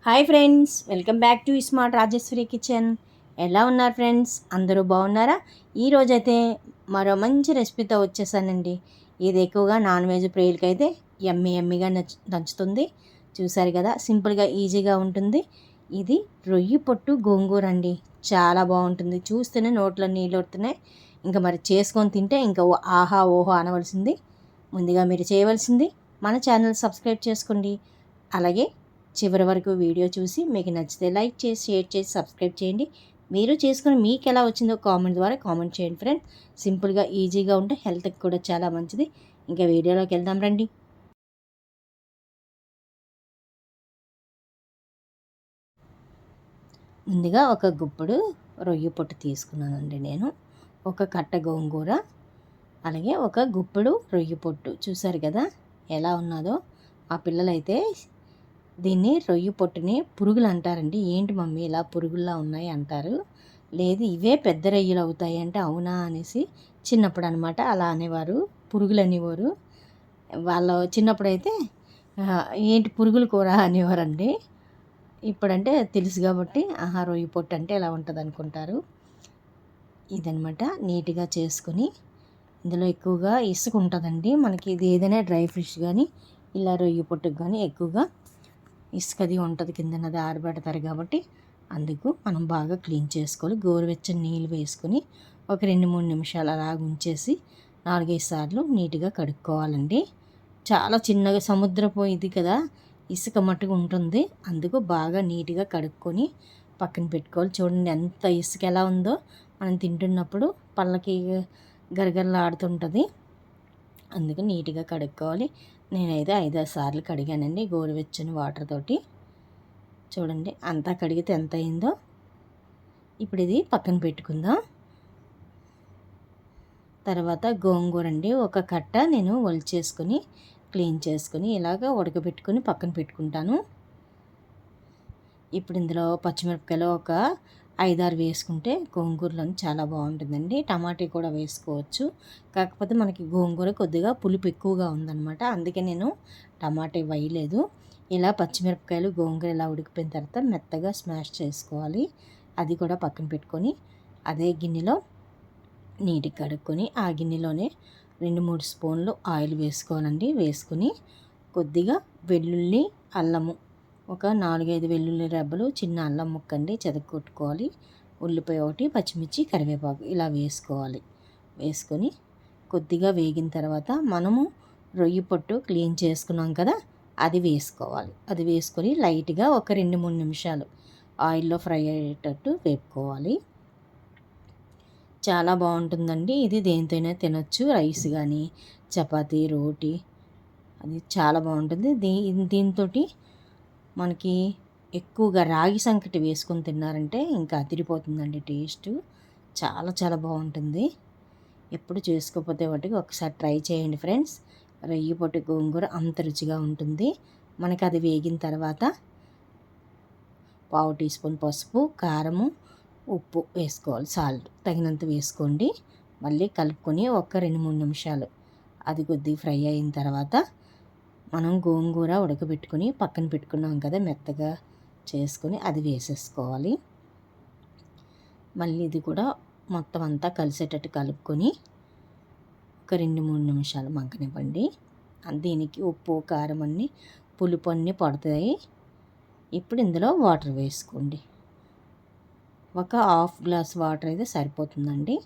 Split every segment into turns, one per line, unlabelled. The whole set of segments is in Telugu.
Hi friends, welcome back to smart Rajeshwari kitchen. ఎలా ఉన్నారు ఫ్రెండ్స్? అందరూ బాగున్నారా? ఈరోజైతే మరో మంచి రెసిపీతో వచ్చేసానండి. ఇది ఎక్కువగా నాన్ వెజ్ ప్రియులకి అయితే ఎమ్మిగా నచ్చుతుంది. చూసారు కదా, సింపుల్గా ఈజీగా ఉంటుంది. ఇది రొయ్యి పొట్టు గోంగూర అండి. చాలా బాగుంటుంది. చూస్తేనే నోట్లో నీళ్ళు వస్తున్నాయి. ఇంకా మరి చేసుకొని తింటే ఇంకా ఆహా ఓహో అనవలసింది. ముందుగా మీరు చేయవలసింది మన ఛానల్ సబ్స్క్రైబ్ చేసుకోండి. అలాగే చివరి వరకు వీడియో చూసి మీకు నచ్చితే లైక్ చేసి, షేర్ చేసి, సబ్స్క్రైబ్ చేయండి. మీరు చేసుకుని మీకు ఎలా వచ్చిందో కామెంట్ ద్వారా కామెంట్ చేయండి ఫ్రెండ్స్. సింపుల్గా ఈజీగా ఉంటే హెల్త్కి కూడా చాలా మంచిది. ఇంకా వీడియోలోకి వెళ్దాం రండి. ముందుగా ఒక గుప్పుడు రొయ్యి పొట్టు తీసుకున్నానండి నేను. ఒక కట్ట గోంగూర, అలాగే ఒక గుప్పుడు రొయ్యి పొట్టు. చూసారు కదా ఎలా ఉన్నదో. ఆ పిల్లలైతే దీన్ని రొయ్యి పొట్టుని పురుగులు అంటారండి. ఏంటి మమ్మీ ఇలా పురుగుల్లా ఉన్నాయి అంటారు. లేదు, ఇవే పెద్ద రొయ్యలు అవుతాయి అంటే అవునా అనేసి చిన్నప్పుడు అనమాట అలా అనేవారు. పురుగులు అనేవారు వాళ్ళు. చిన్నప్పుడైతే ఏంటి పురుగులు కూర అనేవారండి. ఇప్పుడంటే తెలుసు కాబట్టి ఆహా రొయ్యి పొట్టు అంటే ఎలా ఉంటుంది అనుకుంటారు. ఇదనమాట నీట్గా చేసుకుని, ఇందులో ఎక్కువగా ఇసుక ఉంటుందండి మనకి. ఇది ఏదైనా డ్రై ఫిష్ కానీ ఇలా రొయ్యి పొట్టుకు కానీ ఎక్కువగా ఇసుకది ఉంటుంది, కిందనది ఆరబెడతారు కాబట్టి అందుకు మనం బాగా క్లీన్ చేసుకోవాలి. గోరువెచ్చని నీళ్ళు వేసుకొని ఒక 2-3 నిమిషాలు అలాగ ఉంచేసి 4-5 సార్లు నీట్గా కడుక్కోవాలండి. చాలా చిన్నగా సముద్రపు ఇది కదా, ఇసుక మట్టుగా ఉంటుంది. అందుకు బాగా నీట్గా కడుక్కొని పక్కన పెట్టుకోవాలి. చూడండి ఎంత ఇసుక ఎలా ఉందో. మనం తింటున్నప్పుడు పళ్ళకి గరగరలాడుతుంటుంది. అందుకు నీట్గా కడుక్కోవాలి. నేనైతే 5-6 సార్లు కడిగానండి గోరువెచ్చని వాటర్ తోటి. చూడండి అంతా కడిగితే ఎంత అయిందో. ఇప్పుడు ఇది పక్కన పెట్టుకుందాం. తర్వాత గోంగూర అండి, ఒక కట్ట నేను ఒలిచేసుకొని క్లీన్ చేసుకొని ఇలాగ ఉడకబెట్టుకొని పక్కన పెట్టుకుంటాను. ఇప్పుడు ఇందులో పచ్చిమిరపకాయలు ఒక 5-6 వేసుకుంటే గోంగూరలో చాలా బాగుంటుందండి. టమాటా కూడా వేసుకోవచ్చు. కాకపోతే మనకి గోంగూర కొద్దిగా పులుపు ఎక్కువగా ఉందన్నమాట, అందుకే నేను టమాటా వేయలేదు. ఇలా పచ్చిమిరపకాయలు గోంగూర ఇలా ఉడికిపోయిన తర్వాత మెత్తగా స్మాష్ చేసుకోవాలి. అది కూడా పక్కన పెట్టుకొని అదే గిన్నెలో నీటికి కడుక్కొని ఆ గిన్నెలోనే 2-3 స్పూన్లు ఆయిల్ వేసుకోవాలండి. వేసుకొని కొద్దిగా వెల్లుల్లి, అల్లము, ఒక 4-5 వెల్లుల్లి రెబ్బలు, చిన్న అల్లం ముక్కండి చెదకొట్టుకోవాలి. ఉల్లిపాయ ఒకటి, పచ్చిమిర్చి, కరివేపాకు ఇలా వేసుకోవాలి. వేసుకొని కొద్దిగా వేగిన తర్వాత మనము రొయ్యి పొట్టు క్లీన్ చేసుకున్నాం కదా, అది వేసుకోవాలి. అది వేసుకొని లైట్గా ఒక 2-3 నిమిషాలు ఆయిల్లో ఫ్రై అయ్యేటట్టు వేపుకోవాలి. చాలా బాగుంటుందండి. ఇది దేనితోనే తినొచ్చు, రైస్ కానీ చపాతీ, రోటీ, అది చాలా బాగుంటుంది. దీంతో మనకి ఎక్కువగా రాగి సంకటి వేసుకొని తిన్నారంటే ఇంకా అదిరిపోతుందండి టేస్ట్. చాలా చాలా బాగుంటుంది. ఎప్పుడు చేసుకోకపోతే వాటికి ఒకసారి ట్రై చేయండి ఫ్రెండ్స్. రొయ్యి పొట్టు గోంగూర అంత రుచిగా ఉంటుంది. మనకి అది వేగిన తర్వాత 1/2 టీ స్పూన్ పసుపు, కారము, ఉప్పు వేసుకోవాలి. సాల్ట్ తగినంత వేసుకోండి. మళ్ళీ కలుపుకొని ఒక 2-3 నిమిషాలు అది కొద్దిగా ఫ్రై అయిన తర్వాత మనం గోంగూర ఉడకబెట్టుకుని పక్కన పెట్టుకున్నాం కదా, మెత్తగా చేసుకొని అది వేసేసుకోవాలి. మళ్ళీ ఇది కూడా మొత్తం అంతా కలిసేటట్టు కలుపుకొని ఒక 2-3 నిమిషాలు మగ్గనివ్వండి. దీనికి ఉప్పు, కారం అన్నీ పులుపు అన్నీ పడతాయి. ఇప్పుడు ఇందులో వాటర్ వేసుకోండి. ఒక 1/2 గ్లాస్ వాటర్ అయితే సరిపోతుందండి.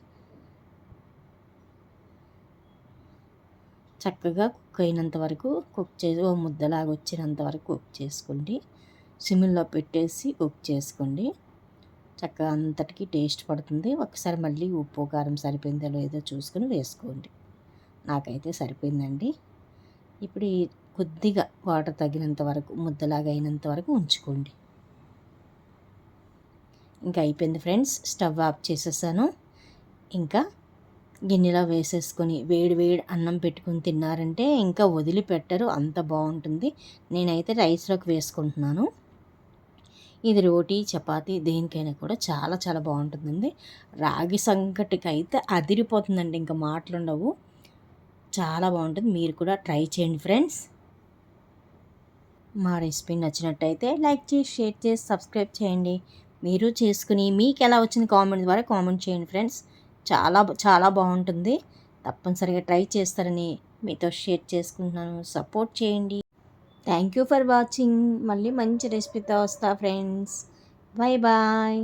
చక్కగా కుక్ అయినంత వరకు కుక్ చేసి ఓ ముద్దలాగా వచ్చినంత వరకు కుక్ చేసుకోండి. సిమ్లో పెట్టేసి కుక్ చేసుకోండి. చక్కగా అంతటికి టేస్ట్ పడుతుంది. ఒకసారి మళ్ళీ ఉప్పు, కారం సరిపోయిందో లేదో చూసుకొని వేసుకోండి. నాకైతే సరిపోయిందండి. ఇప్పుడు కొద్దిగా వాటర్ తగినంత వరకు ముద్దలాగా అయినంత వరకు ఉంచుకోండి. ఇంకా అయిపోయింది ఫ్రెండ్స్. స్టవ్ ఆఫ్ చేసేసాను. ఇంకా గిన్నెలో వేసేసుకొని వేడి వేడి అన్నం పెట్టుకుని తిన్నారంటే ఇంకా వదిలిపెట్టరు, అంత బాగుంటుంది. నేనైతే రైస్లోకి వేసుకుంటున్నాను. ఇది రోటీ, చపాతీ దేనికైనా కూడా చాలా చాలా బాగుంటుందండి. రాగి సంకటికి అయితే అదిరిపోతుందండి, ఇంకా మాటలుండవు. చాలా బాగుంటుంది. మీరు కూడా ట్రై చేయండి ఫ్రెండ్స్. మా రెసిపీ నచ్చినట్టయితే లైక్ చేసి, షేర్ చేసి, సబ్స్క్రైబ్ చేయండి. మీరు చేసుకుని మీకు ఎలా వచ్చింది కామెంట్ ద్వారా కామెంట్ చేయండి ఫ్రెండ్స్. చాలా చాలా బాగుంటుంది. తప్పనిసరిగా ట్రై చేస్తారని మీతో షేర్ చేసుకుంటున్నాను. సపోర్ట్ చేయండి. Thank you for watching. మళ్ళీ మంచి రెసిపీతో వస్తా ఫ్రెండ్స్. Bye bye.